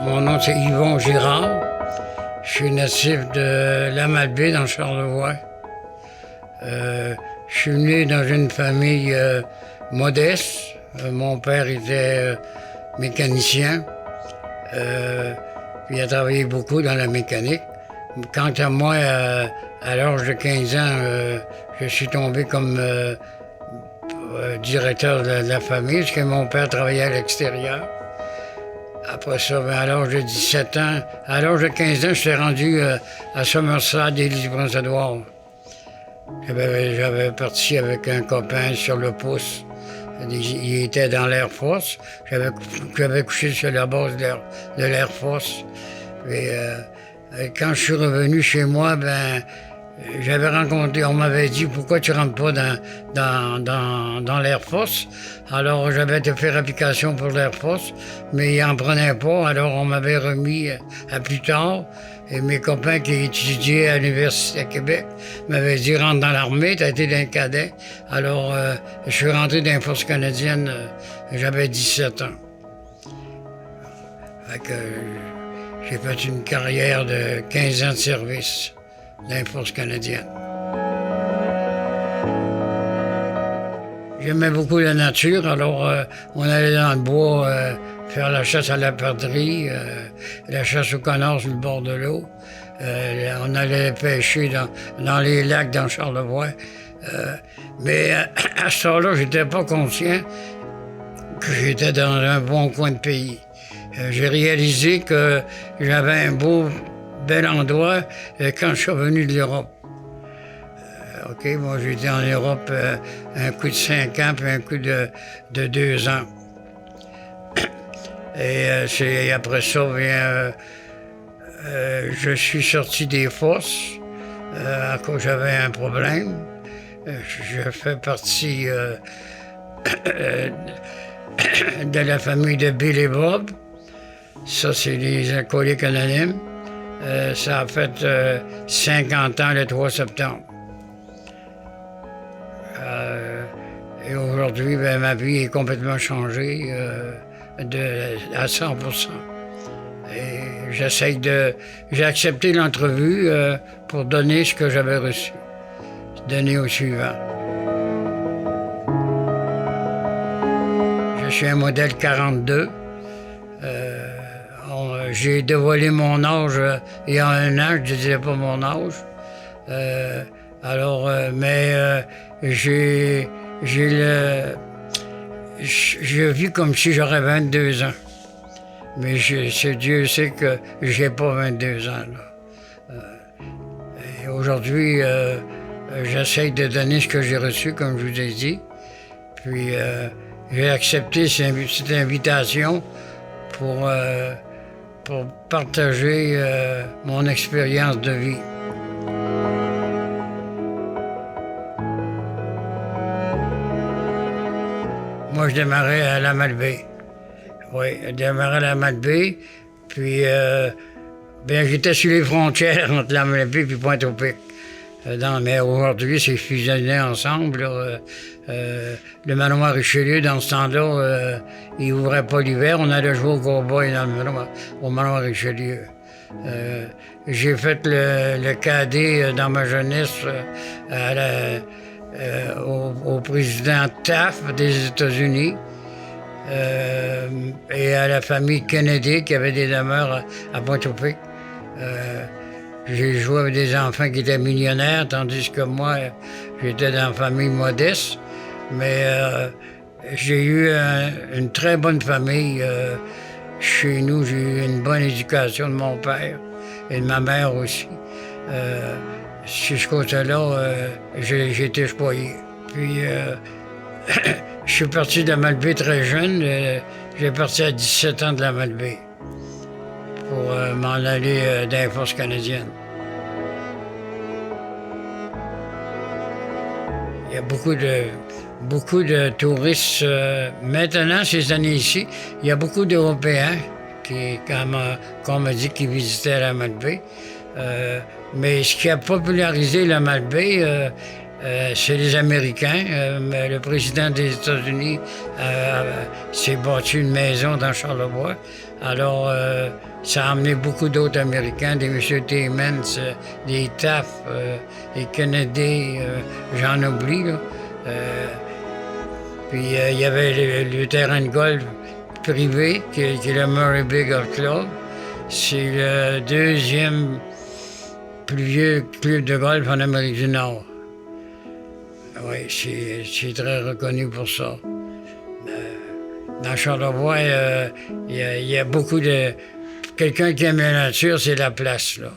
Mon nom, c'est Yvon Girard. Je suis natif de la Malbaie, dans Charlevoix. Je suis né dans une famille modeste. Mon père était mécanicien. Puis il a travaillé beaucoup dans la mécanique. Quant à moi, à l'âge de 15 ans, je suis tombé comme directeur de la famille, parce que mon père travaillait à l'extérieur. Après ça, à l'âge de 17 ans, à l'âge de 15 ans, je suis rendu à Somerset, Élie-du-Prince-Édouard. J'avais parti avec un copain sur le pouce. Il était dans l'Air Force. J'avais couché sur la base de l'Air Force. Et, quand je suis revenu chez moi, j'avais rencontré, on m'avait dit pourquoi tu rentres pas dans l'Air Force. Alors j'avais été faire application pour l'Air Force, mais ils n'en prenaient pas. Alors on m'avait remis à plus tard. Et mes copains qui étudiaient à l'Université à Québec m'avaient dit rentre dans l'armée, tu as été d'un cadet. Alors je suis rentré dans les forces canadiennes, j'avais 17 ans. Fait que, j'ai fait une carrière de 15 ans de service dans les forces canadiennes. J'aimais beaucoup la nature, alors on allait dans le bois faire la chasse à la perdrix, la chasse au canard sur le bord de l'eau. On allait pêcher dans les lacs dans Charlevoix. Mais à ce temps-là, je n'étais pas conscient que j'étais dans un bon coin de pays. J'ai réalisé que j'avais un bel endroit quand je suis revenu de l'Europe. OK, moi j'étais en Europe un coup de 5 ans puis un coup de 2 ans. Et après ça, je suis sorti des forces à cause j'avais un problème. Je fais partie de la famille de Bill et Bob. Ça, c'est les alcooliques anonymes. Ça a fait 50 ans le 3 septembre. Et aujourd'hui, ma vie est complètement changée à 100%. Et j'ai accepté l'entrevue pour donner ce que j'avais reçu. Donner au suivant. Je suis un modèle 42. J'ai dévoilé mon âge il y a 1 an, je ne disais pas mon âge. Je vis comme si j'aurais 22 ans. Mais Dieu sait que j'ai pas 22 ans. Et aujourd'hui, j'essaye de donner ce que j'ai reçu, comme je vous ai dit. Puis j'ai accepté cette invitation pour partager mon expérience de vie. Moi, je démarrais à la Malbaie. Oui, je démarrais à la Malbaie, puis j'étais sur les frontières entre la Malbaie et Pointe-au-Pic. Mais aujourd'hui, c'est fusionné ensemble. Le manoir Richelieu, dans ce temps-là, il n'ouvrait pas l'hiver. On allait jouer au cowboy au manoir Richelieu. J'ai fait le cadet dans ma jeunesse au président Taft des États-Unis et à la famille Kennedy qui avait des demeures à Pointe-au-Pic. J'ai joué avec des enfants qui étaient millionnaires, tandis que moi, j'étais dans une famille modeste. Mais j'ai eu une très bonne famille chez nous. J'ai eu une bonne éducation de mon père et de ma mère aussi. Sur ce côté-là, j'ai été choyé. Puis, je suis parti de la Malbaie très jeune. J'ai parti à 17 ans de la Malbaie pour m'en aller dans les forces canadiennes. Il y a beaucoup de touristes. Maintenant, ces années-ci, il y a beaucoup d'Européens qu'on m'a dit qui visitaient la Malbaie. Mais ce qui a popularisé la Malbaie, c'est les Américains. Le président des États-Unis s'est bâti une maison dans Charlevoix. Alors, ça a amené beaucoup d'autres Américains, des M. Timmons, des Taft, des Kennedy, j'en oublie, là. Puis il y avait le terrain de golf privé, qui est le Murray Bay Golf Club. C'est le deuxième plus vieux club de golf en Amérique du Nord. Oui, c'est très reconnu pour ça. Dans Charlevoix, il y a beaucoup de... Quelqu'un qui aime la nature, c'est la place, là.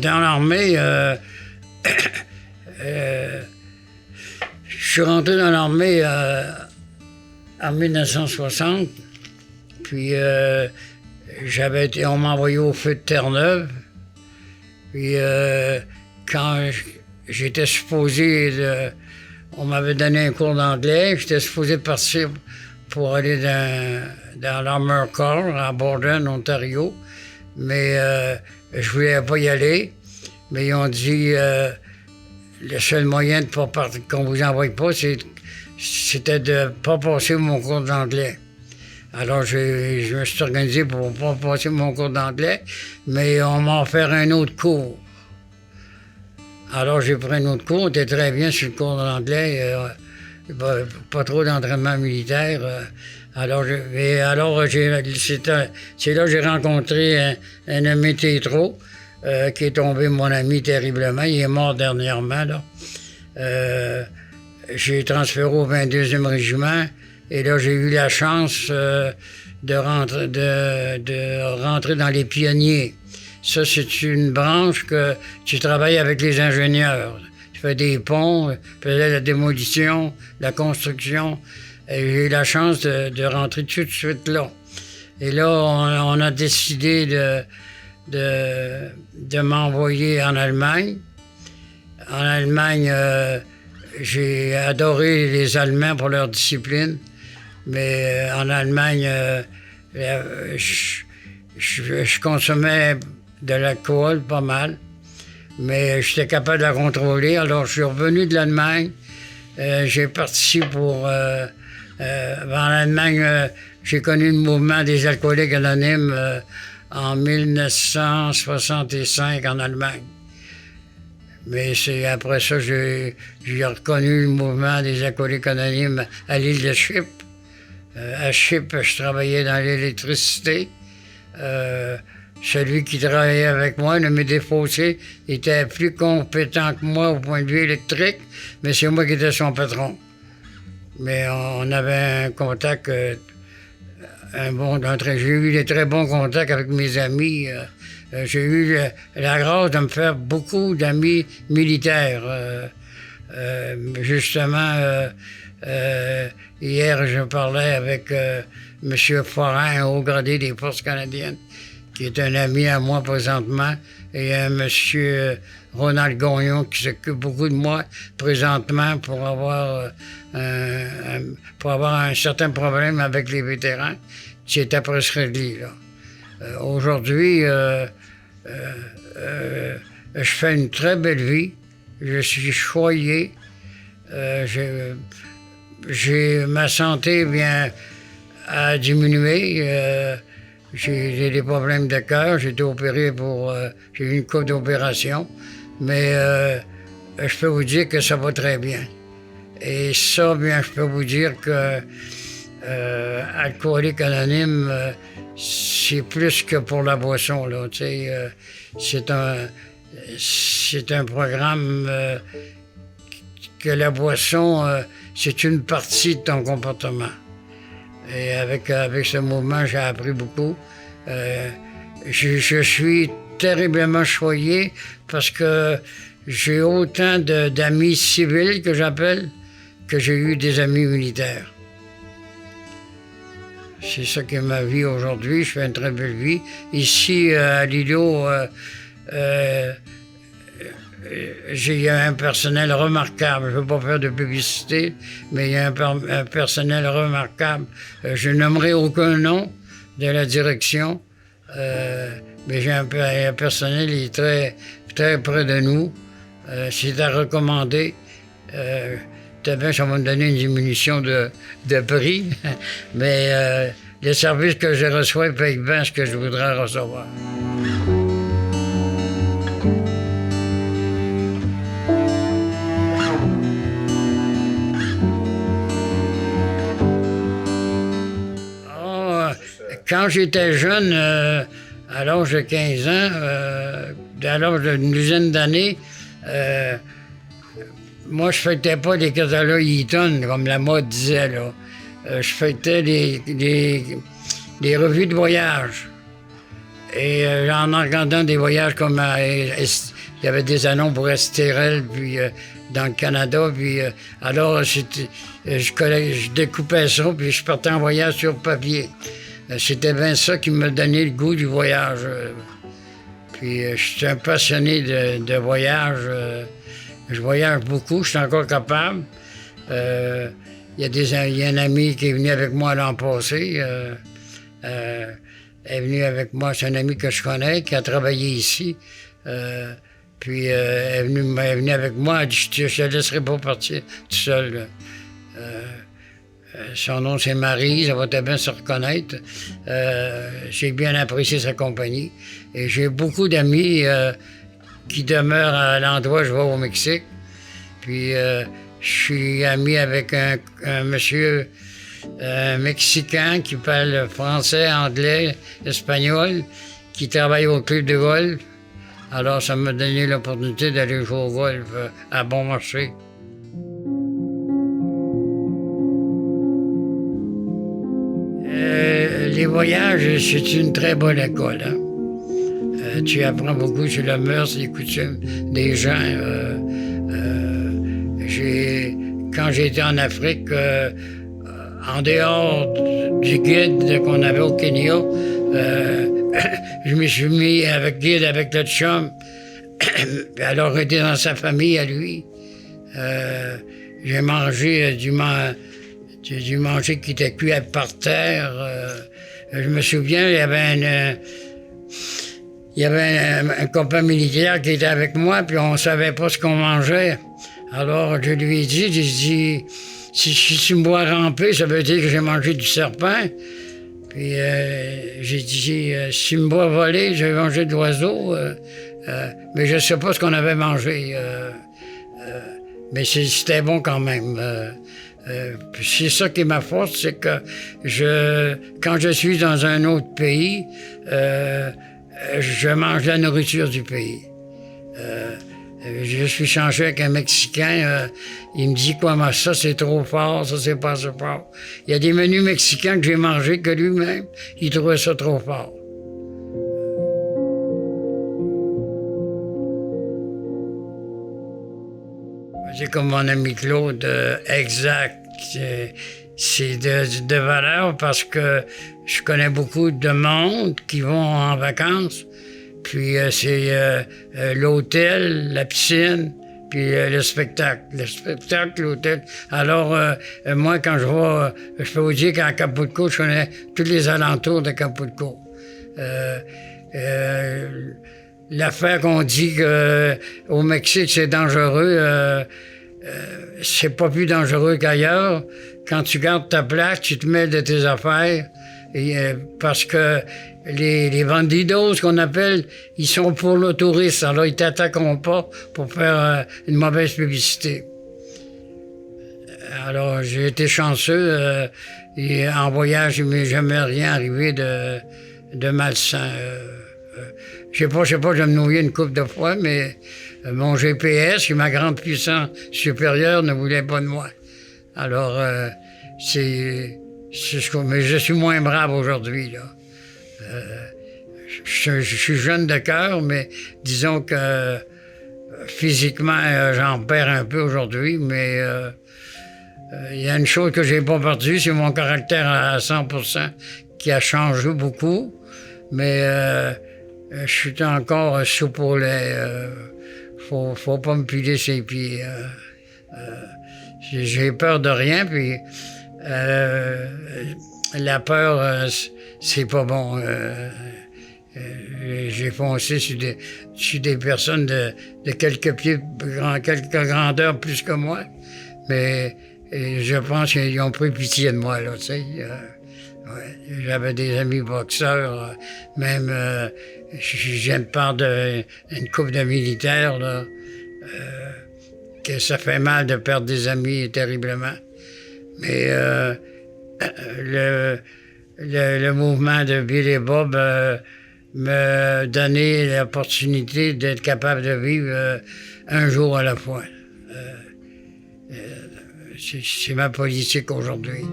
Dans l'armée, je suis rentré dans l'armée en 1960, puis on m'a envoyé au feu de Terre-Neuve, puis quand j'étais supposé, on m'avait donné un cours d'anglais, j'étais supposé partir pour aller dans l'Armor Corps à Borden, Ontario, mais je voulais pas y aller, mais ils ont dit le seul moyen de pas partir, qu'on vous envoie pas, c'était de pas passer mon cours d'anglais. Alors je me suis organisé pour pas passer mon cours d'anglais, mais on m'a offert un autre cours. Alors j'ai pris un autre cours, on était très bien sur le cours d'anglais, pas trop d'entraînement militaire. C'est là que j'ai rencontré un ami Tétro, qui est tombé mon ami terriblement. Il est mort dernièrement, là. J'ai transféré au 22e régiment et là, j'ai eu la chance de rentrer dans les pionniers. Ça, c'est une branche que tu travailles avec les ingénieurs. Tu fais des ponts, tu faisais la démolition, la construction. J'ai eu la chance de rentrer tout de suite là. Et là, on a décidé de m'envoyer en Allemagne. En Allemagne, j'ai adoré les Allemands pour leur discipline, mais en Allemagne, je consommais de l'alcool pas mal, mais j'étais capable de la contrôler. Alors, je suis revenu de l'Allemagne. J'ai parti pour... en Allemagne, j'ai connu le mouvement des alcooliques anonymes en 1965 en Allemagne. Mais c'est après ça que j'ai reconnu le mouvement des alcooliques anonymes à l'île de Chypre. À Chypre, je travaillais dans l'électricité. Celui qui travaillait avec moi, le Médéfossé, était plus compétent que moi au point de vue électrique, mais c'est moi qui étais son patron. Mais on avait un contact, j'ai eu des très bons contacts avec mes amis. J'ai eu la grâce de me faire beaucoup d'amis militaires. Justement, hier, je parlais avec M. Forain, haut gradé des Forces canadiennes, qui est un ami à moi présentement, et un M. Ronald Gagnon qui s'occupe beaucoup de moi présentement pour avoir un certain problème avec les vétérans, qui est après se régler, là. Aujourd'hui, je fais une très belle vie. Je suis choyé. Ma santé a diminué. J'ai des problèmes de cœur. J'ai été opéré j'ai eu une couple d'opérations. Mais je peux vous dire que ça va très bien. Et ça, je peux vous dire que Alcoolique Anonyme, c'est plus que pour la boisson, là. C'est un programme que la boisson, c'est une partie de ton comportement. Et avec ce mouvement, j'ai appris beaucoup. Je suis terriblement choyé parce que j'ai autant d'amis civils que j'appelle que j'ai eu des amis militaires. C'est ça qui est ma vie aujourd'hui. Je fais une très belle vie. Ici, à Lilo, j'ai un personnel remarquable. Je ne veux pas faire de publicité, mais il y a un personnel remarquable. Je nommerai aucun nom de la direction. mais j'ai un personnel qui est très, très près de nous. C'est à recommander. Peut-être bien ça va me donner une diminution de prix, mais les services que je reçois payent bien ce que je voudrais recevoir. Quand j'étais jeune, à l'âge de 15 ans, à l'âge d'une dizaine d'années, moi, je fêtais pas les catalogues Eaton, comme la mode disait, là. Je fêtais des revues de voyage. Et en regardant des voyages comme... il y avait des annonces pour Estérel, puis dans le Canada, puis alors je découpais ça, puis je partais en voyage sur papier. C'était bien ça qui me donnait le goût du voyage. Puis je suis un passionné de voyage. Je voyage beaucoup, je suis encore capable. Il y a un ami qui est venu avec moi l'an passé. Elle est venue avec moi, c'est un ami que je connais, qui a travaillé ici. Puis elle est venue avec moi, elle dit, je ne te laisserai pas partir tout seul. Son nom, c'est Marie, ça va très bien se reconnaître. J'ai bien apprécié sa compagnie. Et j'ai beaucoup d'amis qui demeurent à l'endroit où je vais au Mexique. Puis je suis ami avec un monsieur mexicain qui parle français, anglais, espagnol, qui travaille au club de golf. Alors ça m'a donné l'opportunité d'aller jouer au golf à bon marché. Les voyages, c'est une très bonne école. Hein? Tu apprends beaucoup sur la mœurs, les coutumes des gens. Quand j'étais en Afrique, en dehors du guide qu'on avait au Kenya, je me suis mis avec guide, avec le chum. Alors, j'étais dans sa famille à lui. J'ai mangé du manger qui était cuit par terre. Je me souviens, il y avait un copain militaire qui était avec moi, puis on ne savait pas ce qu'on mangeait. Alors, je lui ai dit, si tu me vois ramper, ça veut dire que j'ai mangé du serpent. Puis j'ai dit, si tu me vois voler, j'ai mangé de l'oiseau. Mais je ne sais pas ce qu'on avait mangé. Mais c'était bon quand même. C'est ça qui est ma force, c'est que quand je suis dans un autre pays, je mange la nourriture du pays. Je suis changé avec un Mexicain, il me dit quoi, mais ça c'est trop fort, ça c'est pas assez fort. Il y a des menus mexicains que j'ai mangés que lui-même, il trouvait ça trop fort. C'est comme mon ami Claude, exact. C'est de valeur parce que je connais beaucoup de monde qui vont en vacances. Puis c'est l'hôtel, la piscine, puis le spectacle. Le spectacle, l'hôtel. Alors, moi, quand je vais, je peux vous dire qu'à Acapulco, je connais tous les alentours d'Acapulco. L'affaire qu'on dit qu'au Mexique, c'est dangereux, c'est pas plus dangereux qu'ailleurs. Quand tu gardes ta place, tu te mêles de tes affaires. Parce que les bandidos, qu'on appelle, ils sont pour le touriste. Alors, ils t'attaqueront pas pour faire une mauvaise publicité. Alors, j'ai été chanceux. Et en voyage, il m'est jamais rien arrivé de malsain. Je sais pas, je vais me nourrir une couple de fois, mais mon GPS, qui est ma grande puissance supérieure, ne voulait pas de moi. Alors, mais je suis moins brave aujourd'hui, là. Je suis jeune de cœur, mais disons que physiquement, j'en perds un peu aujourd'hui, mais il y a une chose que j'ai pas perdue, c'est mon caractère à 100%, qui a changé beaucoup, mais je suis encore souple au lait. Faut pas me piler ses pieds. J'ai peur de rien, puis la peur, c'est pas bon. J'ai foncé sur des personnes de quelques pieds, quelques grandeurs plus que moi. Mais je pense qu'ils ont pris pitié de moi, là, tu sais. Ouais. J'avais des amis boxeurs, même je viens de part d'une couple de militaires, là, que ça fait mal de perdre des amis terriblement. Mais le mouvement de Billy Bob me donnait l'opportunité d'être capable de vivre un jour à la fois. C'est ma politique aujourd'hui.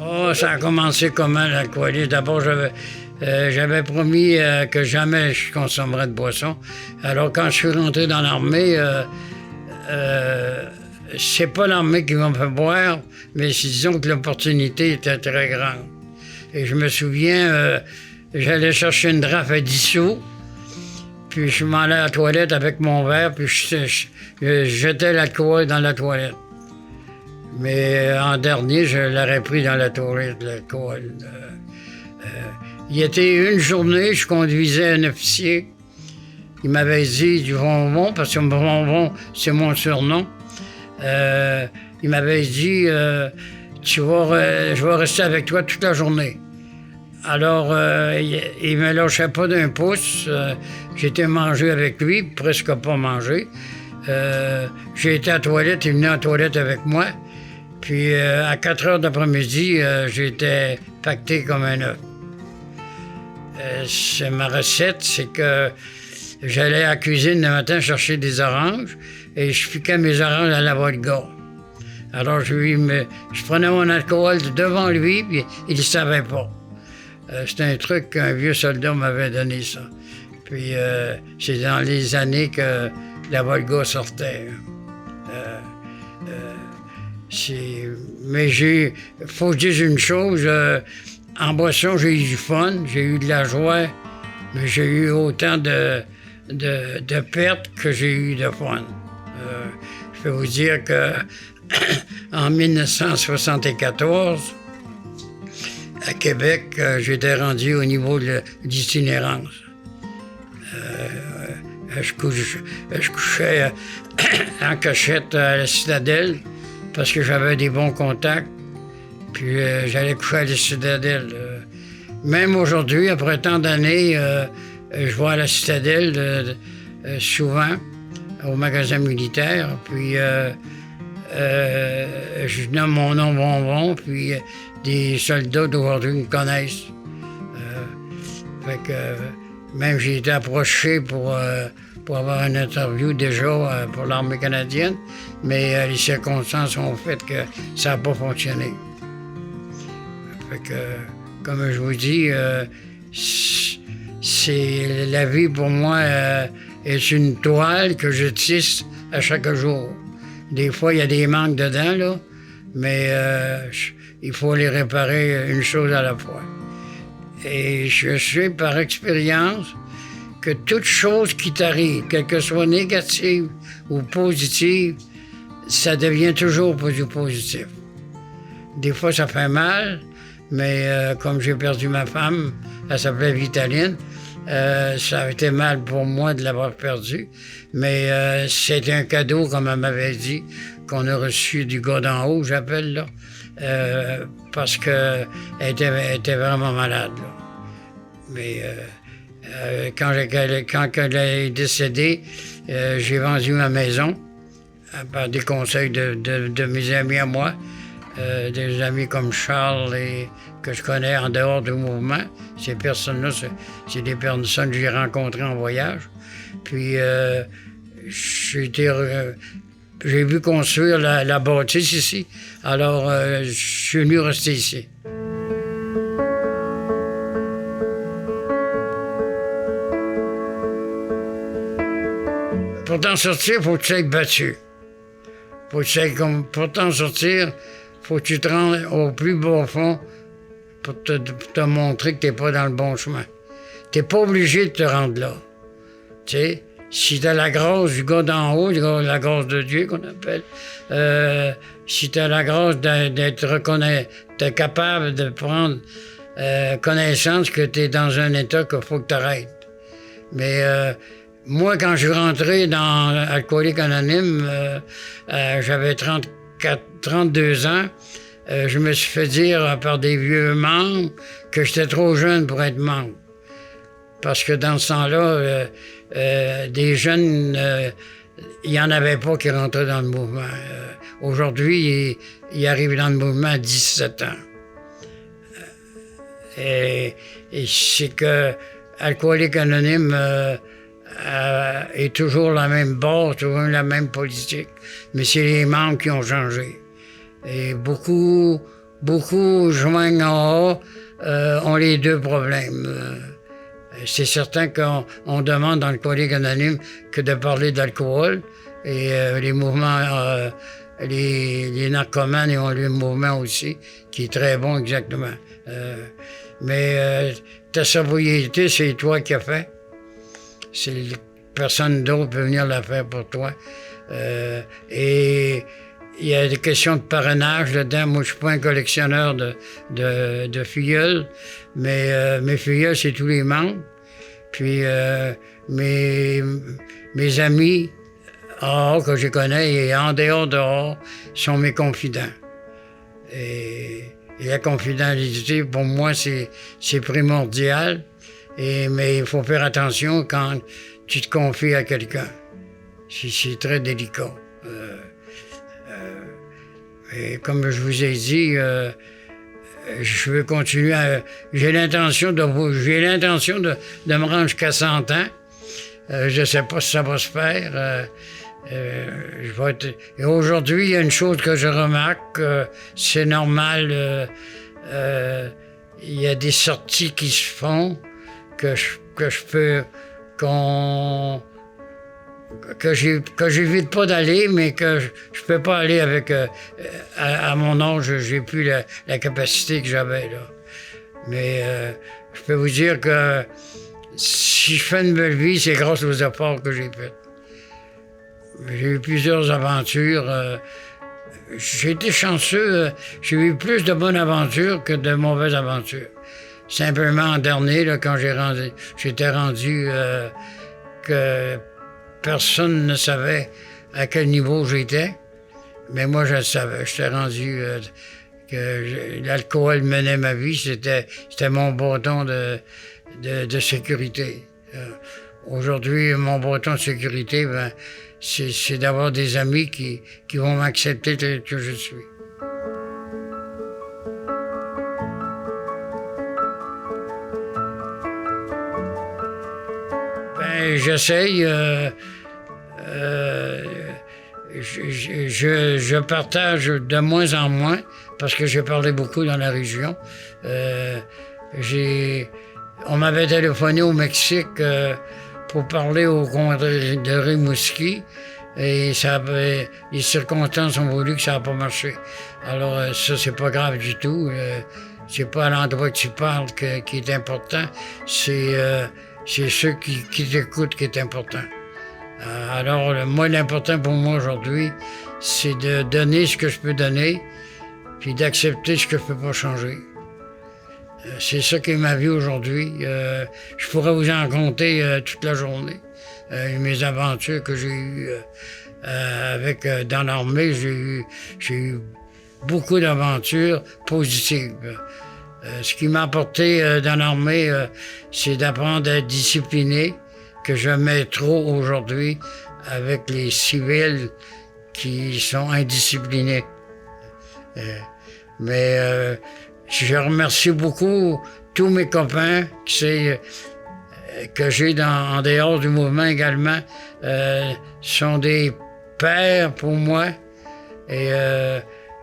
Oh, ça a commencé comment l'alcoolisme? D'abord, j'avais promis que jamais je consommerais de boisson. Alors, quand je suis rentré dans l'armée, c'est pas l'armée qui m'a fait boire, mais disons que l'opportunité était très grande. Et je me souviens, j'allais chercher une drape à 10 sous, puis je m'en allais à la toilette avec mon verre, puis je jetais l'alcool dans la toilette. Mais en dernier, je l'aurais pris dans la toilette, l'alcool. Il y était une journée, je conduisais un officier. Il m'avait dit du bonbon, parce que bonbon, c'est mon surnom. Il m'avait dit, je vais rester avec toi toute la journée. Alors, il me lâchait pas d'un pouce. J'étais mangé avec lui, presque pas mangé. J'ai été à la toilette, il venait à la toilette avec moi. Puis, à 4 heures d'après-midi, j'étais pacté comme un œuf. C'est ma recette, c'est que j'allais à la cuisine le matin chercher des oranges et je piquais mes oranges à la vodka. Alors, je prenais mon alcool devant lui, puis il ne savait pas. C'était un truc qu'un vieux soldat m'avait donné, ça. Puis, c'est dans les années que la vodka sortait. Mais faut que je dise une chose, en boisson, j'ai eu du fun, j'ai eu de la joie, mais j'ai eu autant de pertes que j'ai eu de fun. Je peux vous dire que en 1974, à Québec, j'étais rendu au niveau de l'itinérance. Je couchais en cachette à la Citadelle parce que j'avais des bons contacts. Puis j'allais coucher à la Citadelle. Même aujourd'hui, après tant d'années, je vais à la Citadelle souvent, au magasin militaire. Puis je nomme mon nom Bonbon, puis des soldats d'aujourd'hui me connaissent. Fait que même j'ai été approché pour avoir une interview déjà pour l'armée canadienne, mais les circonstances ont fait que ça n'a pas fonctionné. Fait que, comme je vous dis, c'est la vie pour moi est une toile que je tisse à chaque jour. Des fois, il y a des manques dedans, là, mais il faut les réparer une chose à la fois. Et je sais par expérience que toute chose qui t'arrive, quelle que soit négative ou positive, ça devient toujours positif. Des fois, ça fait mal, mais comme j'ai perdu ma femme, elle s'appelait Vitaline, ça a été mal pour moi de l'avoir perdue, mais c'est un cadeau, comme elle m'avait dit, qu'on a reçu du gars d'en haut, j'appelle, là, parce qu'elle était vraiment malade, là. Mais quand elle est décédée, j'ai vendu ma maison par des conseils de mes amis à moi, des amis comme Charles et que je connais en dehors du mouvement. Ces personnes-là, c'est des personnes que j'ai rencontrées en voyage. Puis j'ai vu construire la bâtisse ici. Alors, je suis venu rester ici. Pour t'en sortir, il faut que tu sois battu. Pour t'en sortir, il faut que tu te rendes au plus bas fond pour te montrer que tu n'es pas dans le bon chemin. Tu n'es pas obligé de te rendre là. Tu sais, si tu as la grâce du gars d'en haut, la grâce de Dieu qu'on appelle, si tu as la grâce d'être reconnaissant, t'es capable de prendre connaissance que tu es dans un état qu'il faut que tu arrêtes. Mais moi, quand je suis rentré dans Alcooliques Anonymes, j'avais 32 ans. Je me suis fait dire par des vieux membres que j'étais trop jeune pour être membre. Parce que dans ce temps-là, des jeunes, il n'y en avait pas qui rentraient dans le mouvement. Aujourd'hui, ils arrivent dans le mouvement à 17 ans. Et c'est que Alcooliques Anonymes est toujours la même base, toujours la même politique, mais c'est les membres qui ont changé. Et beaucoup joignent ont les deux problèmes. C'est certain qu'on demande dans Alcooliques Anonymes que de parler d'alcool et les mouvements, les narcomanes ils ont le mouvement aussi, qui est très bon exactement. Mais ta sobriété, c'est toi qui as fait. Personne d'autre peut venir la faire pour toi. Et il y a des questions de parrainage là-dedans. Moi, je suis pas un collectionneur de filleuls, mais mes filleuls, c'est tous les membres. Puis mes amis que je connais et en dehors dehors sont mes confidents. Et la confidentialité, pour moi, c'est primordial. Mais il faut faire attention quand tu te confies à quelqu'un. C'est très délicat. Et comme je vous ai dit, je veux continuer j'ai l'intention de me rendre jusqu'à 100 ans. Je ne sais pas si ça va se faire. Et aujourd'hui, il y a une chose que je remarque, c'est normal, il y a des sorties qui se font que je peux, que j'évite pas d'aller, mais que je peux pas aller avec, à mon âge, j'ai plus la capacité que j'avais, là. Mais je peux vous dire que si je fais une belle vie, c'est grâce aux efforts que j'ai faits. J'ai eu plusieurs aventures. J'ai été chanceux. J'ai eu plus de bonnes aventures que de mauvaises aventures. Simplement, en dernier, là, quand j'étais rendu que personne ne savait à quel niveau j'étais. Mais moi, je le savais. J'étais rendu que l'alcool menait ma vie. C'était mon bâton de sécurité. Aujourd'hui, mon bâton de sécurité, ben, c'est d'avoir des amis qui vont m'accepter tel que je suis. Ben, j'essaye. Je partage de moins en moins parce que j'ai parlé beaucoup dans la région. On m'avait téléphoné au Mexique pour parler au comté de Rimouski et les circonstances ont voulu que ça n'a pas marché. Alors ça, c'est pas grave du tout. C'est pas l'endroit que tu parles qui est important, c'est ceux qui t'écoutent qui est important. Alors moi, l'important pour moi aujourd'hui, c'est de donner ce que je peux donner, puis d'accepter ce que je peux pas changer. C'est ça qui est ma vie aujourd'hui. Je pourrais vous en compter toute la journée. Mes aventures que j'ai eues dans l'armée, j'ai eu beaucoup d'aventures positives. Ce qui m'a apporté dans l'armée, c'est d'apprendre à être discipliné, que je mets trop aujourd'hui avec les civils qui sont indisciplinés. Mais je remercie beaucoup tous mes copains que j'ai en dehors du mouvement également. Sont des pères pour moi. Et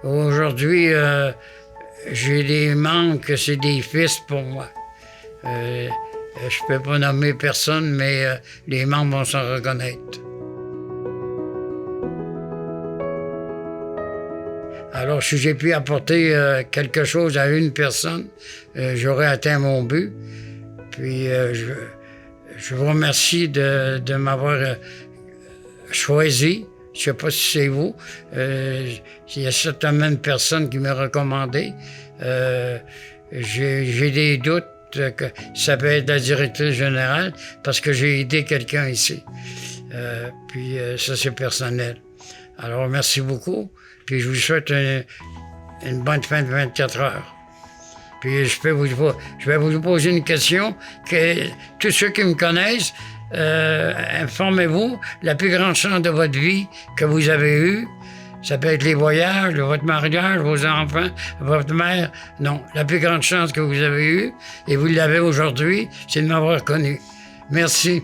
aujourd'hui, j'ai des membres que c'est des fils pour moi. Je peux pas nommer personne, mais les membres vont s'en reconnaître. Alors, si j'ai pu apporter quelque chose à une personne, j'aurais atteint mon but. Puis, Je vous remercie de m'avoir choisi. Je ne sais pas si c'est vous. Il y a certainement une personne qui m'a recommandé. J'ai des doutes que ça peut être la directrice générale parce que j'ai aidé quelqu'un ici. Puis ça, c'est personnel. Alors, merci beaucoup. Puis je vous souhaite une bonne fin de 24 heures. Puis je vais vous poser une question que tous ceux qui me connaissent, informez-vous, la plus grande chance de votre vie que vous avez eue, ça peut être les voyages, votre mariage, vos enfants, votre mère. Non, la plus grande chance que vous avez eue, et vous l'avez aujourd'hui, c'est de m'avoir connu. Merci.